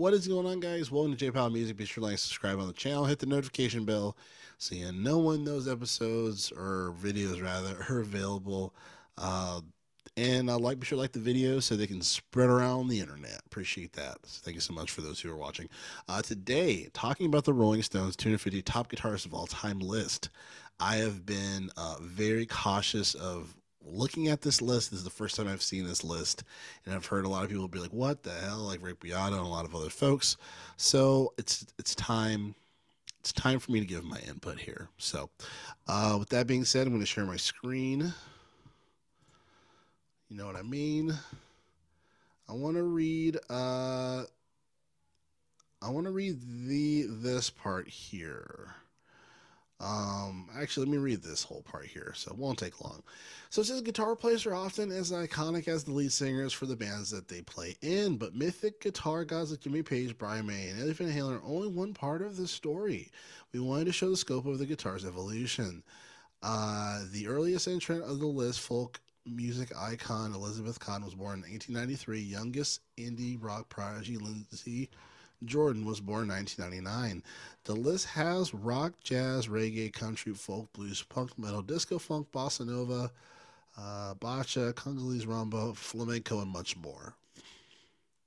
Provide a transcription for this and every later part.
What is going on, guys? Welcome to J Powell Music. Be sure to like, subscribe on the channel, hit the notification bell so you know when those episodes or videos rather are available. Uh, be sure to like the video so they can spread around the internet. Appreciate that. So thank you so much for those who are watching. Today, talking about the Rolling Stones 250 top guitarists of all time list. I have been very cautious of looking at this list. This is the first time I've seen this list, and I've heard a lot of people be like, "What the hell?" Like Rick Beato and a lot of other folks. So it's time. It's time for me to give my input here. So, with that being said, I'm going to share my screen. You know what I mean? I want to read. I want to read this part here. Actually, let me read this whole part here, so it won't take long. So it says guitar players are often as iconic as the lead singers for the bands that they play in, but mythic guitar gods like Jimmy Page, Brian May, and Eddie Van Halen are only one part of the story. We wanted to show the scope of the guitar's evolution. The earliest entrant of the list, folk music icon Elizabeth Kahn, was born in 1893. Youngest indie rock prodigy Lindsay Jordan was born in 1999. The list has rock, jazz, reggae, country, folk, blues, punk, metal, disco, funk, bossa nova, bachata, Congolese rumba, flamenco, and much more.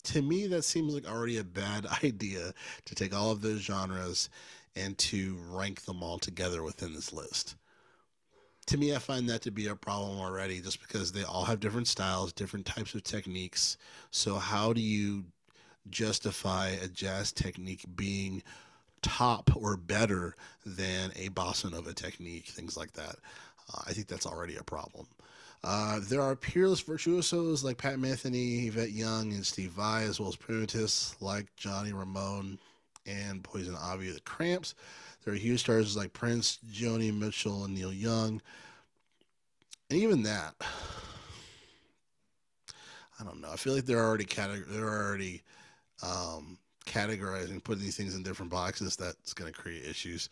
To me, that seems like already a bad idea to take all of those genres and to rank them all together within this list. To me, I find that to be a problem already just because they all have different styles, different types of techniques. So, how do you justify a jazz technique being top or better than a bossa nova technique, things like that? I think that's already a problem. There are peerless virtuosos like Pat Metheny, Yvette Young, and Steve Vai, as well as primitists like Johnny Ramone and Poison Ivy, the Cramps. There are huge stars like Prince, Joni Mitchell, and Neil Young. And even that, I don't know. I feel like they're already categorizing, putting these things in different boxes. That's going to create issues.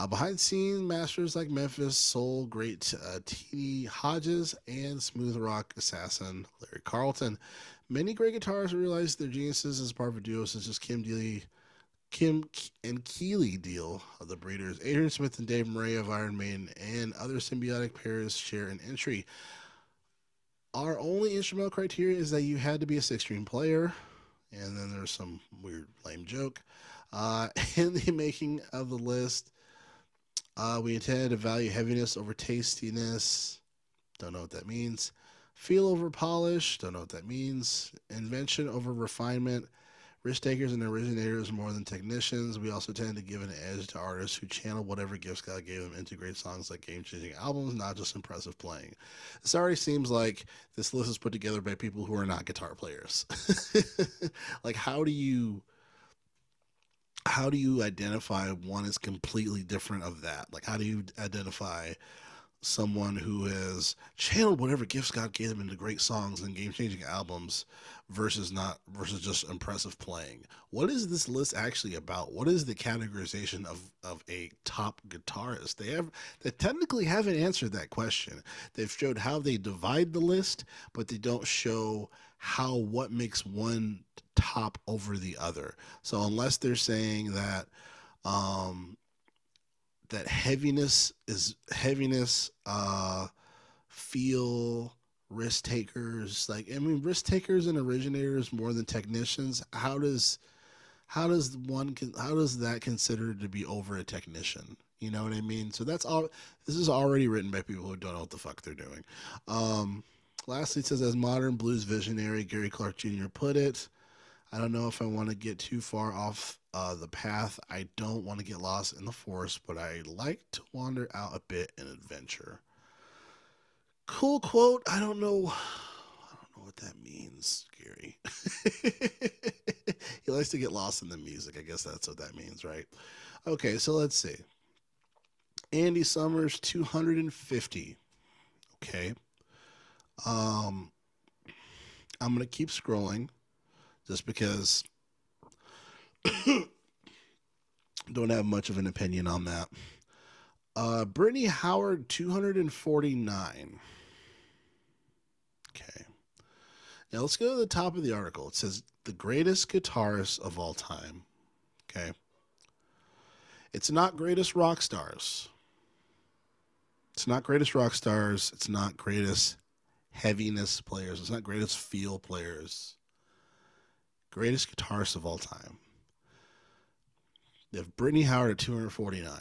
Behind the scenes, masters like Memphis Soul great T.D. Hodges and smooth rock assassin Larry Carlton. Many great guitarists realized their geniuses as part of a duo such as Kim and Keeley Deal of the Breeders, Adrian Smith and Dave Murray of Iron Maiden, and other symbiotic pairs share an entry. Our only instrumental criteria is that you had to be a six-string player, and then there's some weird lame joke. In the making of the list, we intended to value heaviness over tastiness. Don't know what that means. Feel over polish. Don't know what that means. Invention over refinement. Risk takers and originators more than technicians. We also tend to give an edge to artists who channel whatever gifts God gave them into great songs like game-changing albums, not just impressive playing. This already seems like this list is put together by people who are not guitar players. Like, how do you identify one is completely different of that? Like, how do you identify someone who has channeled whatever gifts God gave them into great songs and game-changing albums versus just impressive playing? What is this list actually about? What is the categorization of a top guitarist? They technically haven't answered that question. They've showed how they divide the list, but they don't show what makes one top over the other. So unless they're saying that um, that heaviness, feel, risk takers, like, I mean, risk takers and originators more than technicians. How does that considered to be over a technician? You know what I mean? So that's all. This is already written by people who don't know what the fuck they're doing. Lastly, it says, as modern blues visionary Gary Clark Jr. put it, I don't know if I want to get too far off the path. I don't want to get lost in the forest, but I like to wander out a bit and adventure. Cool quote. I don't know. I don't know what that means, Gary. He likes to get lost in the music. I guess that's what that means, right? Okay, so let's see. Andy Summers, 250. Okay. Um, I'm gonna keep scrolling just because don't have much of an opinion on that. Brittany Howard, 249. Okay. Now let's go to the top of the article. It says the greatest guitarist of all time. Okay. It's not greatest rock stars. It's not greatest rock stars. It's not greatest heaviness players. It's not greatest feel players. Greatest guitarist of all time. They have Brittany Howard at 249.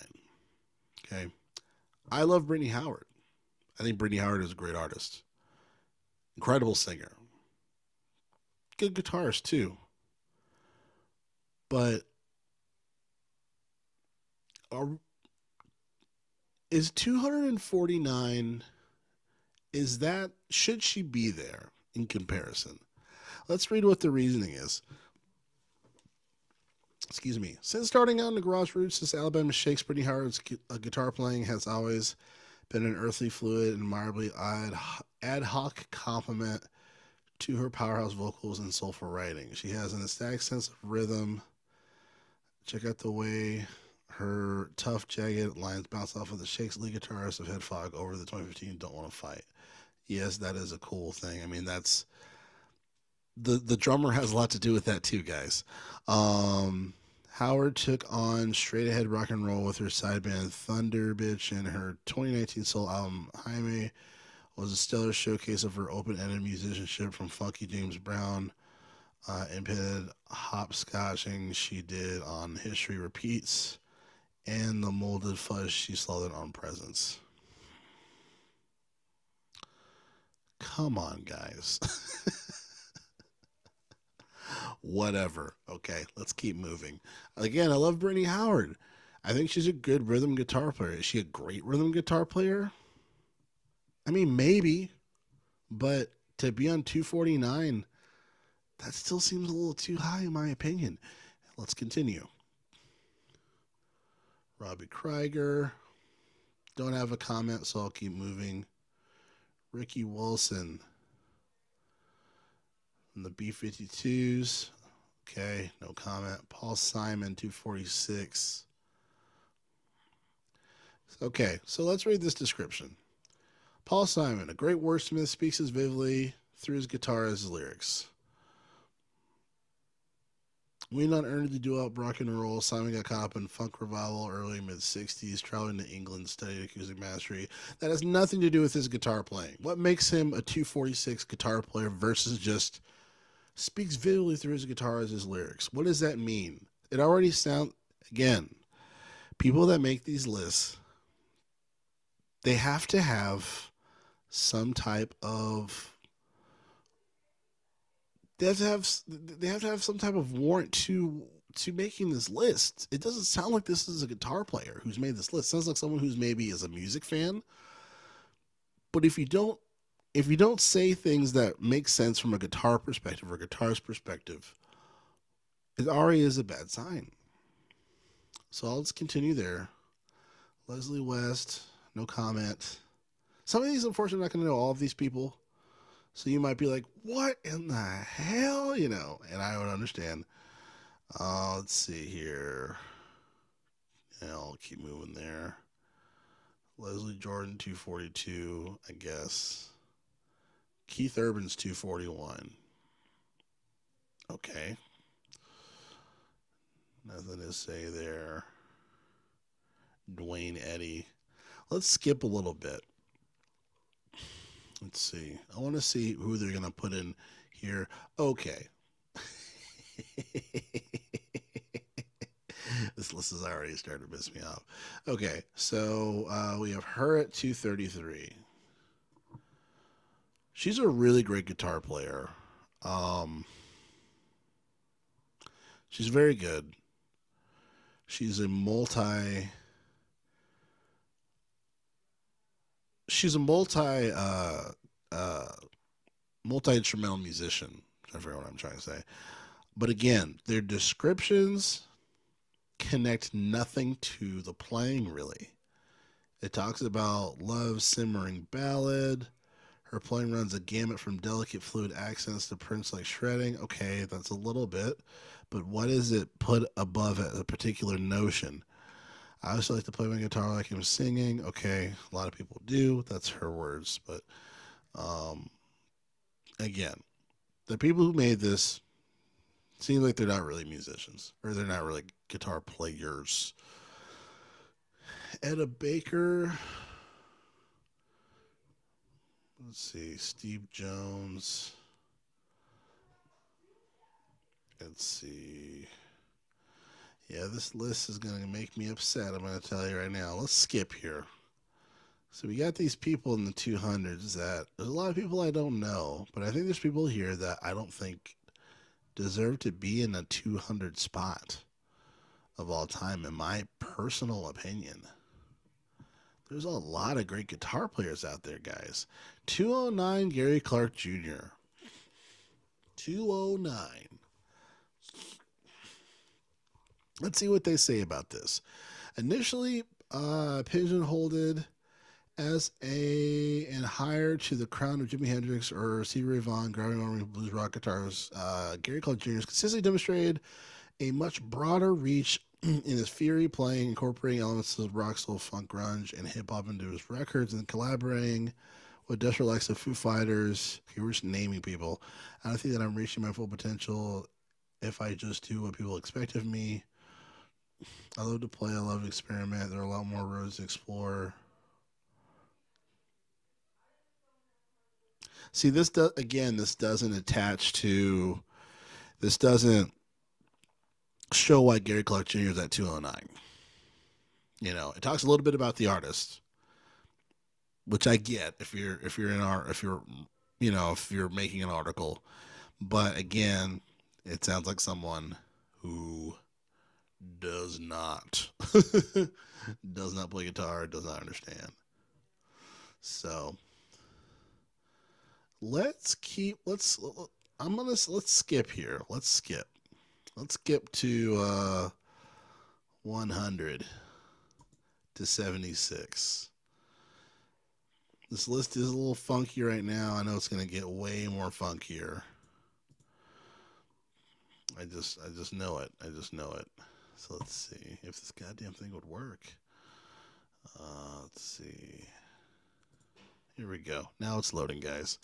Okay. I love Brittany Howard. I think Brittany Howard is a great artist. Incredible singer. Good guitarist, too. But are, is 249, should she be there in comparison? Let's read what the reasoning is. Excuse me. Since starting out in the garage roots, since Alabama Shakes, Brittany Howard's guitar playing has always been an earthly, fluid, admirably ad hoc complement to her powerhouse vocals and soulful writing. She has an ecstatic sense of rhythm. Check out the way her tough, jagged lines bounce off of the Shakes lead guitarist of Head Fog over the 2015 Don't Want to Fight. Yes, that is a cool thing. I mean, that's the drummer has a lot to do with that too, guys. Howard took on straight ahead rock and roll with her side band Thunder Bitch, and her 2019 solo album Jaime was a stellar showcase of her open-ended musicianship, from funky James Brown impeded hopscotching she did on History Repeats, and the molded fuzz she slathered on Presence. Come on, guys. Whatever. Okay, let's keep moving. Again, I love Brittany Howard. I think she's a good rhythm guitar player. Is she a great rhythm guitar player? I mean, maybe, but to be on 249, that still seems a little too high in my opinion. Let's continue. Robbie Krieger. Don't have a comment, so I'll keep moving. Ricky Wilson from the B-52s. Okay, no comment. Paul Simon, 246. Okay, so let's read this description. Paul Simon, a great wordsmith, speaks as vividly through his guitar as his lyrics. We not earned to do out rock and roll. Simon got caught up in funk revival early mid-60s, traveling to England, studied acoustic mastery. That has nothing to do with his guitar playing. What makes him a 246 guitar player versus just speaks vividly through his guitar as his lyrics? What does that mean? It already sounds, again, people that make these lists, they have to have some type of they have to have some type of warrant to making this list. It doesn't sound like this is a guitar player who's made this list. It sounds like someone who's maybe is a music fan. But if you don't say things that make sense from a guitar perspective or a guitarist perspective, it already is a bad sign. So I'll just continue there. Leslie West, no comment. Some of these, unfortunately, I'm not going to know all of these people. So you might be like, what in the hell? You know, and I would understand. Let's see here. Yeah, I'll keep moving there. Leslie Jordan, 242, I guess. Keith Urban's 241. Okay. Nothing to say there. Dwayne Eddy. Let's skip a little bit. Let's see. I want to see who they're going to put in here. Okay. This list has already started to piss me off. Okay, so we have her at 233. She's a really great guitar player. She's very good. She's a multi multi-instrumental musician. I forget what I'm trying to say. But again, their descriptions connect nothing to the playing, really. It talks about love simmering ballad. Her playing runs a gamut from delicate fluid accents to Prince-like shredding. Okay, that's a little bit. But what is it put above it, a particular notion? I also like to play my guitar like I'm singing. Okay, a lot of people do. That's her words. But again, the people who made this, Seems like they're not really musicians, or they're not really guitar players. Etta Baker. Let's see. Steve Jones. Let's see. Yeah, this list is going to make me upset. I'm going to tell you right now. Let's skip here. So we got these people in the 200s that there's a lot of people I don't know, but I think there's people here that I don't think deserve to be in a 200 spot of all time, in my personal opinion. There's a lot of great guitar players out there, guys. 209, Gary Clark Jr. 209. Let's see what they say about this. Initially pigeonholed as and hired to the crown of Jimi Hendrix or Stevie Ray Vaughan, grabbing on blues rock guitars, Gary Clark Jr. has consistently demonstrated a much broader reach in his fury playing, incorporating elements of rock, soul, funk, grunge, and hip hop into his records, and collaborating with desperate likes of Foo Fighters. Okay, we're just naming people. I don't think that I'm reaching my full potential if I just do what people expect of me. I love to play. I love to experiment. There are a lot more roads to explore. See, this doesn't attach to. This doesn't show why Gary Clark Jr. is at 209. You know, it talks a little bit about the artist, which I get if you're if you're making an article, but again, it sounds like someone who does not does not play guitar, does not understand. So let's skip here. Let's skip to 100 to 76. This list is a little funky right now. I know it's going to get way more funkier. I just know it. I just know it. So let's see if this goddamn thing would work. Let's see. Here we go. Now it's loading, guys.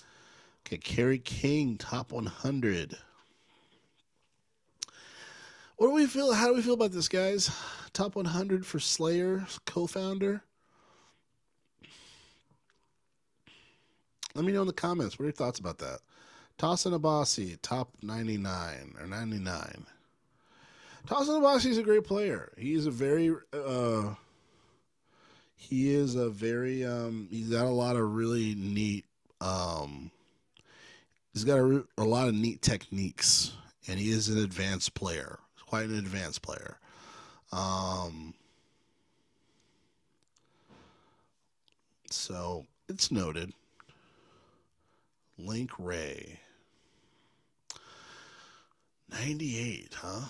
Okay, Kerry King, top 100. What do we feel? How do we feel about this, guys? Top 100 for Slayer, co-founder. Let me know in the comments. What are your thoughts about that? Tosin Abasi, top 99 or 99. Tosin Abasi is a great player. He's a very he's got a lot of really neat he's got a lot of neat techniques, and he is an advanced player. He's quite an advanced player. So it's noted. Link Ray. 98, huh?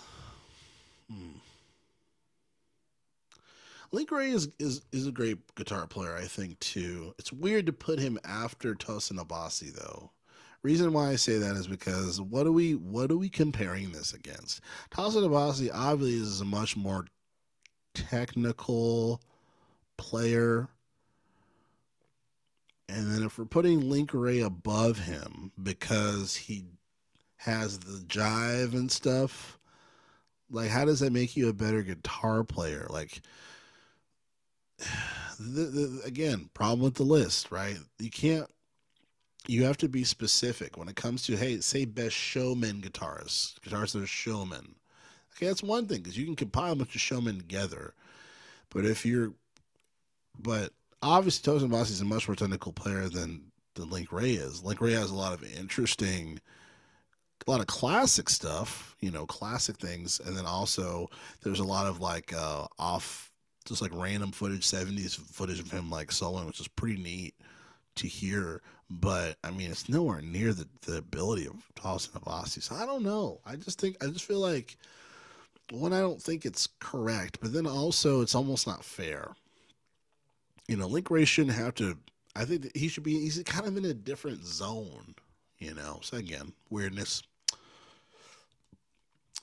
Link Ray is a great guitar player, I think, too. It's weird to put him after Tosin Abasi, though. Reason why I say that is because what are we comparing this against? Tosin Abasi obviously is a much more technical player. And then if we're putting Link Ray above him because he has the jive and stuff, like, how does that make you a better guitar player? Like, again, problem with the list, right? You have to be specific when it comes to, hey, say best showman guitarists that are showmen. Okay, that's one thing, because you can compile a bunch of showmen together. But obviously Tosin Abasi is a much more technical player than Link Ray is. Link Ray has a lot of classic stuff, classic things, and then also there's a lot of just like random footage, 70s footage of him like soloing, which is pretty neat to hear. But I mean, it's nowhere near the ability of Tosin Abasi. So I don't know. I just feel like, one, I don't think it's correct, but then also it's almost not fair. Link Ray shouldn't have to. I think that he's kind of in a different zone, So again, weirdness.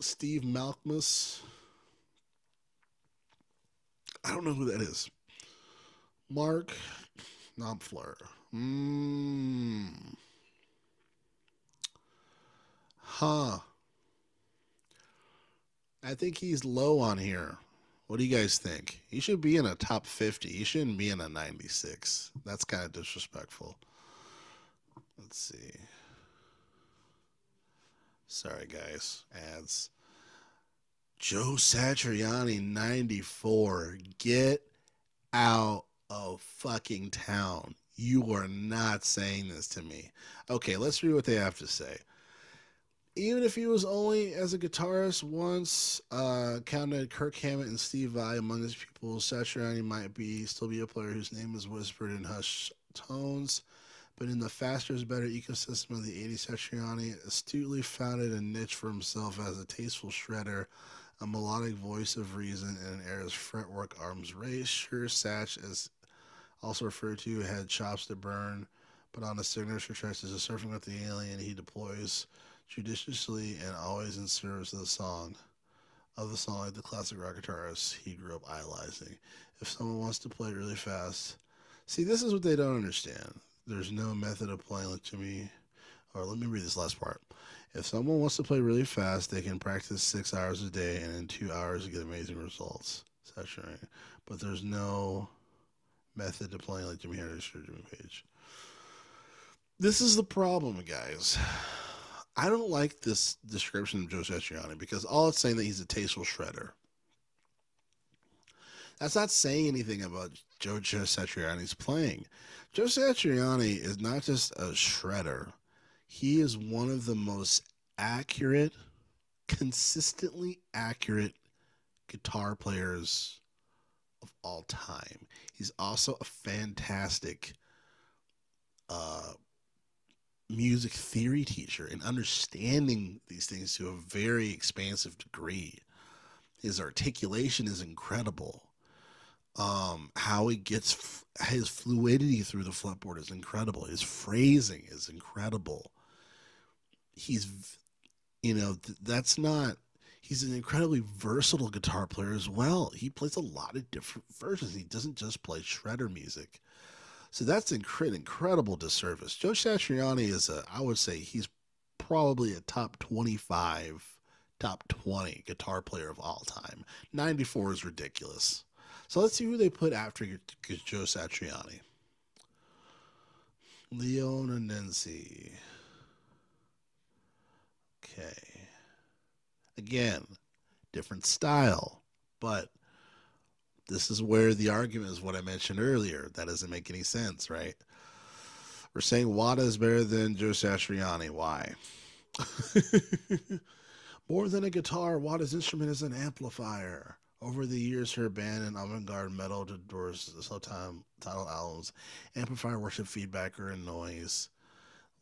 Steve Malkmus. I don't know who that is. Mark Knopfler. Huh. I think he's low on here. What do you guys think? He should be in a top 50. He shouldn't be in a 96. That's kind of disrespectful. Let's see. Sorry, guys. Ads. Joe Satriani, 94. Get out of fucking town. You are not saying this to me. Okay, let's read what they have to say. Even if he was only as a guitarist once, counted Kirk Hammett and Steve Vai among his pupils, Satriani might still be a player whose name is whispered in hushed tones. But in the faster is better ecosystem of the 80s, Satriani astutely founded a niche for himself as a tasteful shredder, a melodic voice of reason, and an era's fretwork arms race. Sure, Satch, as also referred to, had chops to burn, but on a signature track as a surfing with the alien, he deploys judiciously and always in service of the song. Like the classic rock guitarist he grew up idolizing. If someone wants to play really fast, see, this is what they don't understand. There's no method of playing like Jimmy. Or let me read this last part. If someone wants to play really fast, they can practice 6 hours a day and in 2 hours get amazing results. That's right. But there's no method to playing like Jimi Hendrix or Jimmy Page. This is the problem, guys. I don't like this description of Joe Satriani because all it's saying that he's a tasteful shredder. That's not saying anything about Joe Satriani's playing. Joe Satriani is not just a shredder. He is one of the most accurate, consistently accurate guitar players of all time. He's also a fantastic music theory teacher and understanding these things to a very expansive degree. His articulation is incredible. How he gets his fluidity through the fretboard is incredible. His phrasing is incredible. He's, that's not, he's an incredibly versatile guitar player as well. He plays a lot of different versions. He doesn't just play shredder music. So that's incredible disservice. Joe Satriani is I would say he's probably a top 25, top 20 guitar player of all time. 94 is ridiculous. So let's see who they put after Joe Satriani. Leona Nancy. Okay. Again, different style, but this is where the argument is what I mentioned earlier. That doesn't make any sense, right? We're saying Wada is better than Joe Satriani. Why? More than a guitar, Wada's instrument is an amplifier. Over the years, her band and avant-garde metal adores title albums, amplifier worship feedbacker and noise,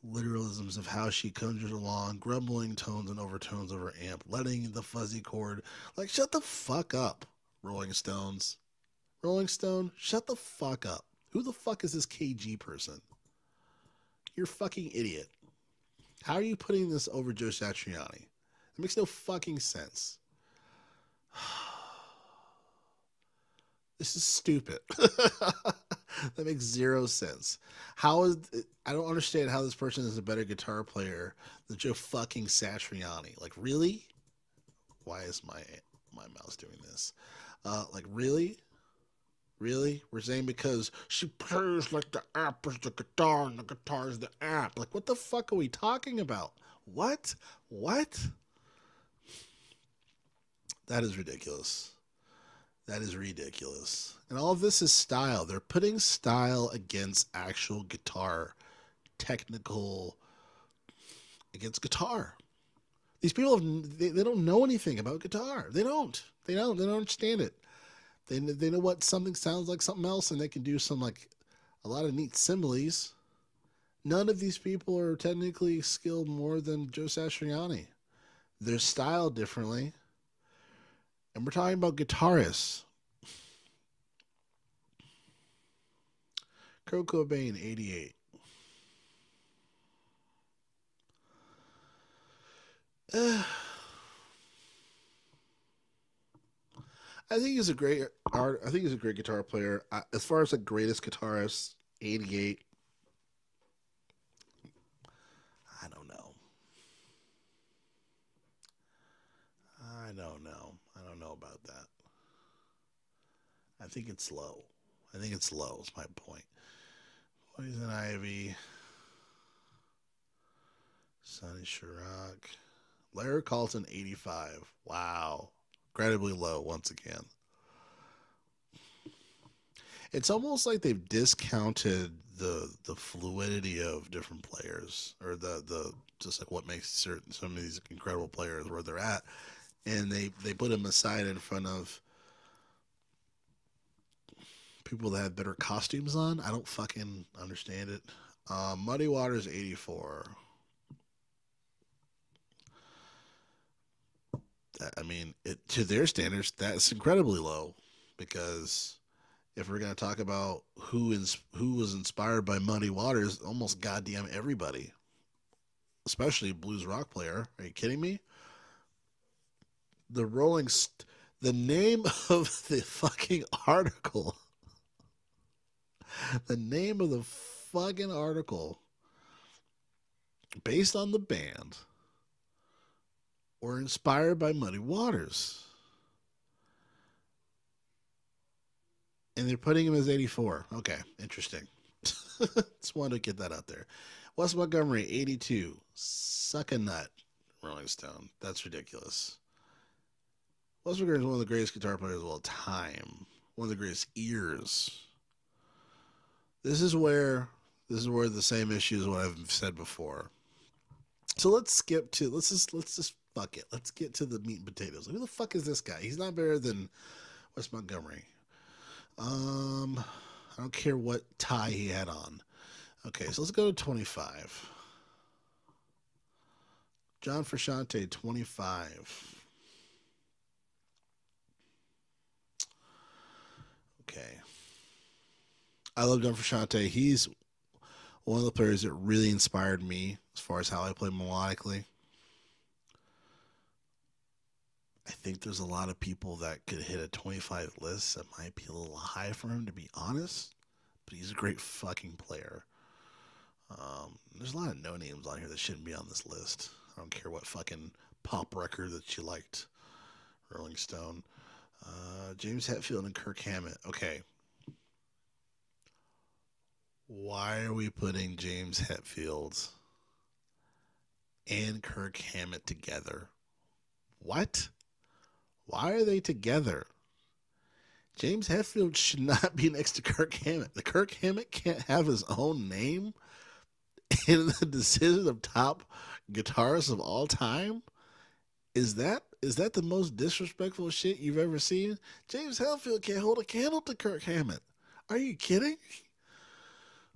literalisms of how she conjures along, grumbling tones and overtones of her amp, letting the fuzzy chord, like, shut the fuck up, Rolling Stones. Rolling Stone, shut the fuck up. Who the fuck is this KG person? You're a fucking idiot. How are you putting this over Joe Satriani? It makes no fucking sense. This is stupid. That makes zero sense. I don't understand how this person is a better guitar player than Joe fucking Satriani. Like, really? Why is my mouse doing this? Like, really? Really? We're saying because she plays like the amp is the guitar and the guitar is the amp. Like, what the fuck are we talking about? What? That is ridiculous. That is ridiculous. And all of this is style. They're putting style against actual guitar, technical, against guitar. These people, they don't know anything about guitar. They don't understand it. They know what something sounds like something else, and they can do a lot of neat similes. None of these people are technically skilled more than Joe Satriani. They're styled differently. And we're talking about guitarists. Kurt Cobain, 88. I think he's a great guitar player. As far as the greatest guitarist, 88. I don't know. think it's low. I think it's low. Is my point. Poison Ivy, Sonny Chirac, Larry Carlton, 85. Wow, incredibly low once again. It's almost like they've discounted the fluidity of different players, or the just like what makes certain some of these incredible players where they're at, and they put them aside in front of people that have better costumes on. I don't fucking understand it. Muddy Waters, 84. I mean, to their standards, that's incredibly low because if we're gonna talk about who was inspired by Muddy Waters, almost goddamn everybody, especially a blues rock player. Are you kidding me? The Rolling, the name of the fucking article, the name of the fucking article, based on the band, were inspired by Muddy Waters, and they're putting him as 84. Okay, interesting. Just wanted to get that out there. Wes Montgomery, 82. Suck a nut, Rolling Stone. That's ridiculous. Wes Montgomery is one of the greatest guitar players of all time. One of the greatest ears. This is where the same issue is what I've said before. So let's just fuck it. Let's get to the meat and potatoes. Who the fuck is this guy? He's not better than Wes Montgomery. I don't care what tie he had on. Okay, so let's go to 25. John Frusciante, 25. Okay. I love John Frusciante. He's one of the players that really inspired me as far as how I play melodically. I think there's a lot of people that could hit a 25 list that might be a little high for him, to be honest. But he's a great fucking player. There's a lot of no names on here that shouldn't be on this list. I don't care what fucking pop record that you liked. Rolling Stone. James Hetfield and Kirk Hammett. Okay. Why are we putting James Hetfield and Kirk Hammett together? What? Why are they together? James Hetfield should not be next to Kirk Hammett. The Kirk Hammett can't have his own name in the decision of top guitarists of all time. Is that the most disrespectful shit you've ever seen? James Hetfield can't hold a candle to Kirk Hammett. Are you kidding?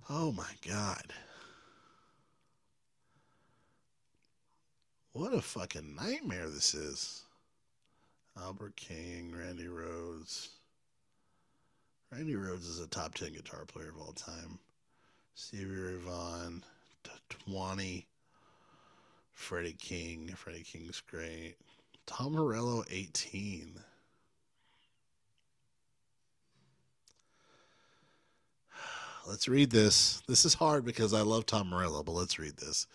Oh my god. What a fucking nightmare this is. Albert King, Randy Rhoads. Randy Rhoads is a top 10 guitar player of all time. Stevie Ray Vaughan, 20. Freddie King. Freddie King's great. Tom Morello, 18. Let's read this. This is hard because I love Tom Morello, but let's read this.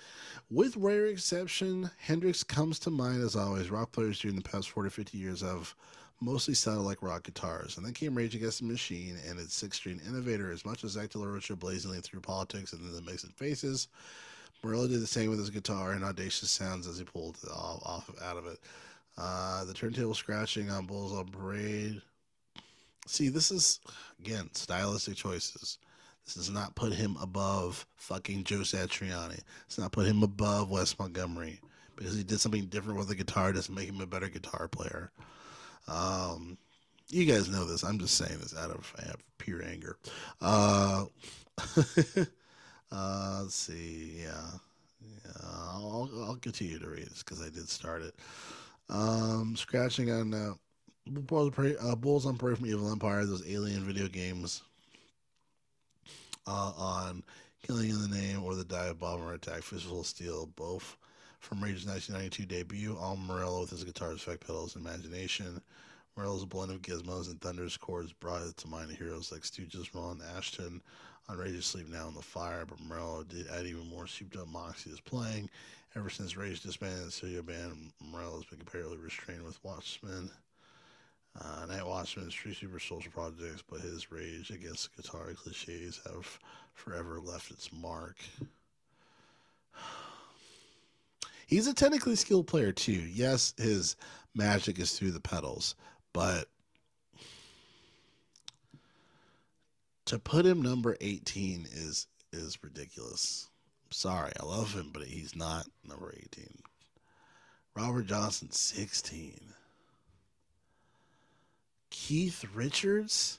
With rare exception, Hendrix comes to mind as always. Rock players during the past 40 to 50 years have mostly sounded like rock guitars. And then came Rage Against the Machine and its six-string innovator. As much as Zach De La Rocha blazingly through politics and the Mixed Faces, Morello did the same with his guitar and audacious sounds as he pulled it out of it. The turntable scratching on Bulls on Parade. See, this is, again, stylistic choices. This does not put him above fucking Joe Satriani. It's not put him above Wes Montgomery. Because he did something different with the guitar doesn't make him a better guitar player. You guys know this. I'm just saying this out of pure anger. Let's see. Yeah. I'll continue to read this because I did start it. Scratching on Bulls on Parade from Evil Empire, those alien video games on Killing in the Name or the Dive Bomber Attack, Fistful of Steel, both from Rage's 1992 debut. All Morello with his guitar's effect pedals and imagination. Morello's blend of gizmos and thunderous chords brought to mind heroes like Stooges, Roland Ashton on Rage's Sleep Now in the Fire, but Morello did add even more souped up moxie to his playing. Ever since Rage disbanded the studio band, Morello has been comparatively restrained with Watchmen. Night Watchman is three super social projects, but his rage against guitar cliches have forever left its mark. He's a technically skilled player too. Yes, his magic is through the pedals, but to put him number 18 is ridiculous. Sorry, I love him, but he's not number 18. Robert Johnson, 16. Keith Richards?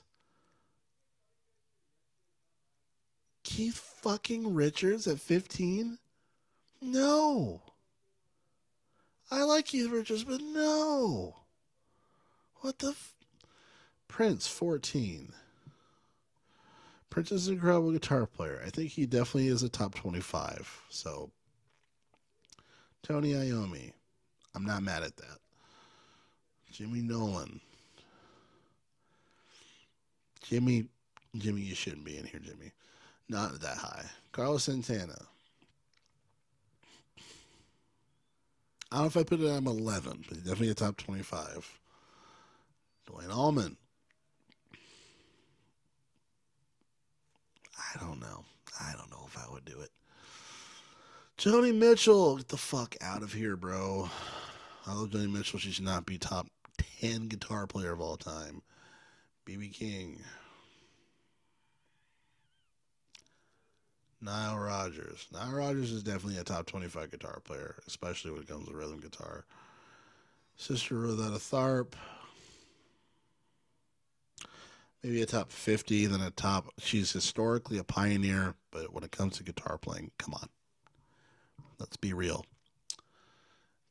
Keith fucking Richards at 15? No. I like Keith Richards, but no. What the Prince, 14. Prince is an incredible guitar player. I think he definitely is a top 25. So, Tony Iommi. I'm not mad at that. Jimmy Nolan. Jimmy, you shouldn't be in here, Jimmy. Not that high. Carlos Santana. I don't know if I put it at 11, but definitely a top 25. Dwayne Allman. I don't know. I don't know if I would do it. Joni Mitchell. Get the fuck out of here, bro. I love Joni Mitchell. She should not be top 10 guitar player of all time. B.B. King. Nile Rodgers. Nile Rodgers is definitely a top 25 guitar player, especially when it comes to rhythm guitar. Sister Rosetta Tharpe. Maybe a top 50, then a top. She's historically a pioneer, but when it comes to guitar playing, come on. Let's be real.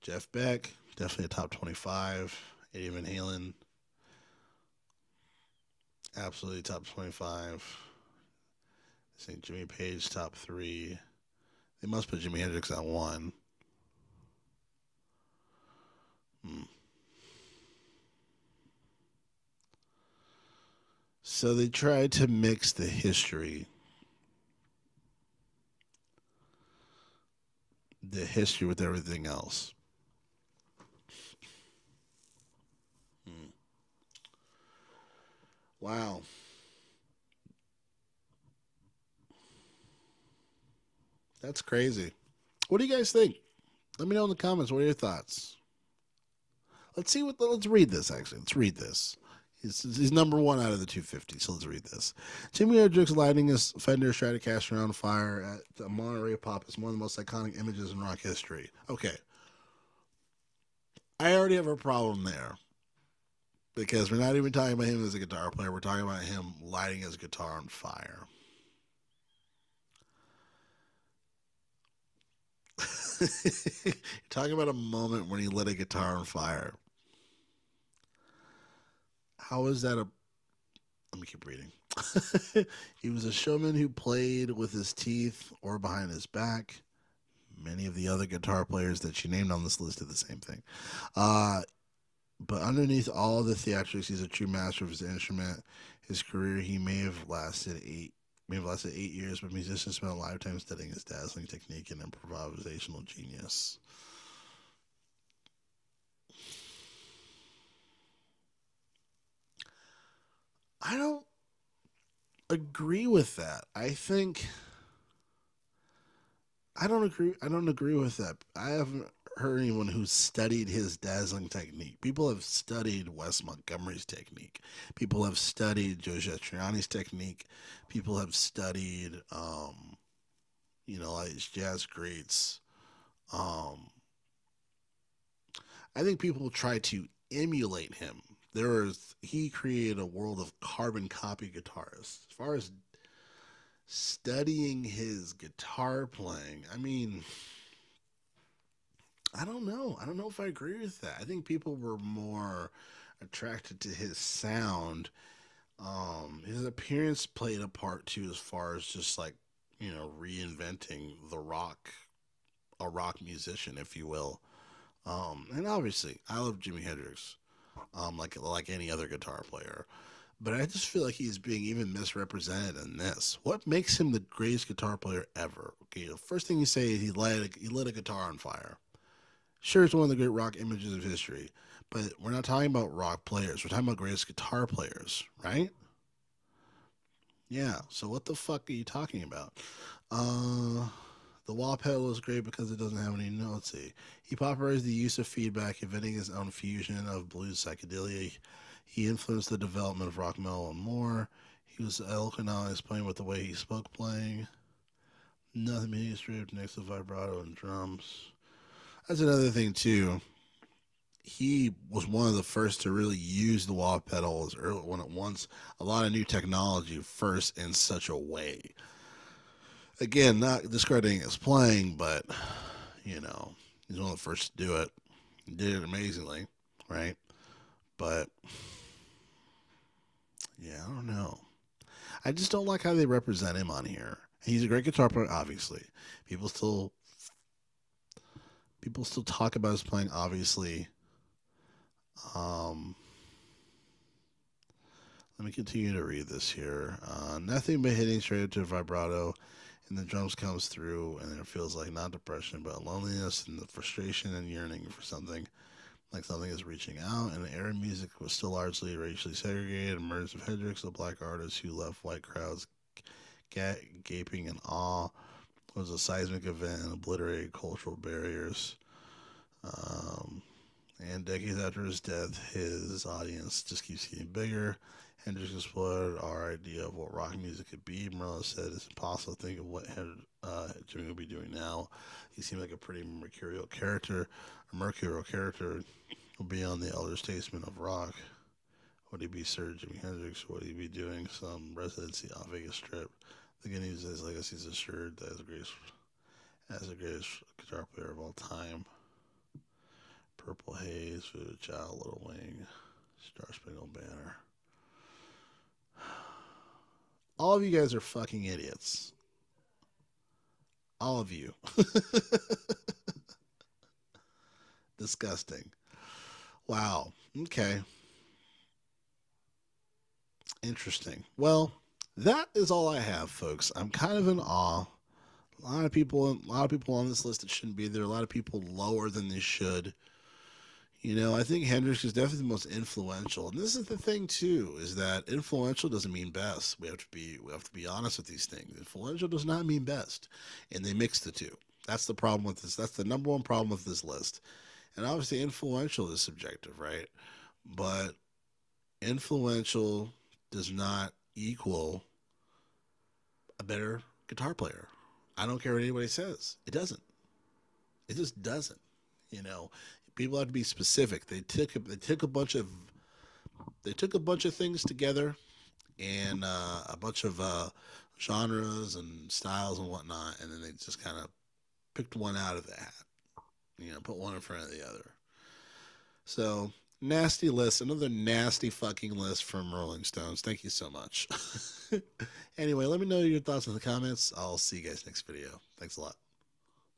Jeff Beck, definitely a top 25. Eddie Van Halen, absolutely top 25. I think Jimmy Page, top 3. They must put Jimi Hendrix at 1. So they tried to mix the history with everything else. Wow. That's crazy. What do you guys think? Let me know in the comments. What are your thoughts? Let's read this, actually. Let's read this. He's number 1 out of the 250, so let's read this. Jimi Hendrix lighting his Fender Stratocaster on fire at the Monterey Pop is one of the most iconic images in rock history. Okay. I already have a problem there. Because we're not even talking about him as a guitar player. We're talking about him lighting his guitar on fire. You're talking about a moment when he lit a guitar on fire. How is that a... Let me keep reading. He was a showman who played with his teeth or behind his back. Many of the other guitar players that she named on this list did the same thing. But underneath all the theatrics, he's a true master of his instrument. His career, he may have lasted 8 years, but musicians spent a lifetime studying his dazzling technique and improvisational genius. I don't agree with that. I don't agree with that. I haven't heard anyone who's studied his dazzling technique. People have studied Wes Montgomery's technique. People have studied Joe Satriani's technique. People have studied, like jazz greats. I think people try to emulate him. He created a world of carbon copy guitarists. As far as studying his guitar playing, I mean, I don't know. I don't know if I agree with that. I think people were more attracted to his sound. His appearance played a part too, as far as just like, reinventing a rock musician, if you will. And obviously, I love Jimi Hendrix, like any other guitar player. But I just feel like he's being even misrepresented in this. What makes him the greatest guitar player ever? Okay, the first thing you say is he lit a guitar on fire. Sure, it's one of the great rock images of history, But we're not talking about rock players. We're talking about greatest guitar players, right? Yeah. So what the fuck are you talking about? Uh, the wah pedal is great because it doesn't have any notes. He popularized the use of feedback, inventing his own fusion of blues psychedelia. He influenced the development of rock, metal, and more. He was eloquent on his playing with the way he spoke playing. Nothing but he stripped next to vibrato and drums. That's another thing too. He was one of the first to really use the wah pedal as early when it wants a lot of new technology first in such a way. Again, not discrediting his playing, but you know, he's one of the first to do it. He did it amazingly, right? But yeah, I don't know. I just don't like how they represent him on here. He's a great guitar player, obviously. People still people still talk about his playing, obviously. Um, Let me continue to read this here. Nothing but hitting straight to vibrato, and the drums comes through, and it feels like not depression, but loneliness and the frustration and yearning for something, like something is reaching out. And the era of music was still largely racially segregated. Emergence of Hendrix, a black artist who left white crowds gaping in awe, was a seismic event and obliterated cultural barriers. Um, and decades after his death, his audience just keeps getting bigger. Hendrix explored our idea of what rock music could be. Morello said it's impossible to think of what Jimmy would be doing now. He seemed like a pretty mercurial character. A mercurial character beyond the elder statesman of rock. Would he be Sir Jimi Hendrix? Would he be doing some residency on Vegas Strip? The good news is his legacy is assured that as the greatest guitar player of all time. Purple Haze, Voodoo Child, Little Wing, Star Spangled Banner. All of you guys are fucking idiots. All of you. Disgusting. Wow. Okay. Interesting. Well, that is all I have, folks. I'm kind of in awe. A lot of people on this list that shouldn't be there. A lot of people lower than they should. You know, I think Hendrix is definitely the most influential, and this is the thing too: is that influential doesn't mean best. We have to be honest with these things. Influential does not mean best, and they mix the two. That's the problem with this. That's the number one problem with this list. And obviously, influential is subjective, right? But influential does not equal a better guitar player. I don't care what anybody says. It doesn't. It just doesn't. You know, people have to be specific. They took a bunch of things together and a bunch of genres and styles and whatnot, and then they just kind of picked one out of the hat. You know, put one in front of the other. So nasty list, another nasty fucking list from Rolling Stones. Thank you so much. Anyway, let me know your thoughts in the comments. I'll see you guys next video. Thanks a lot.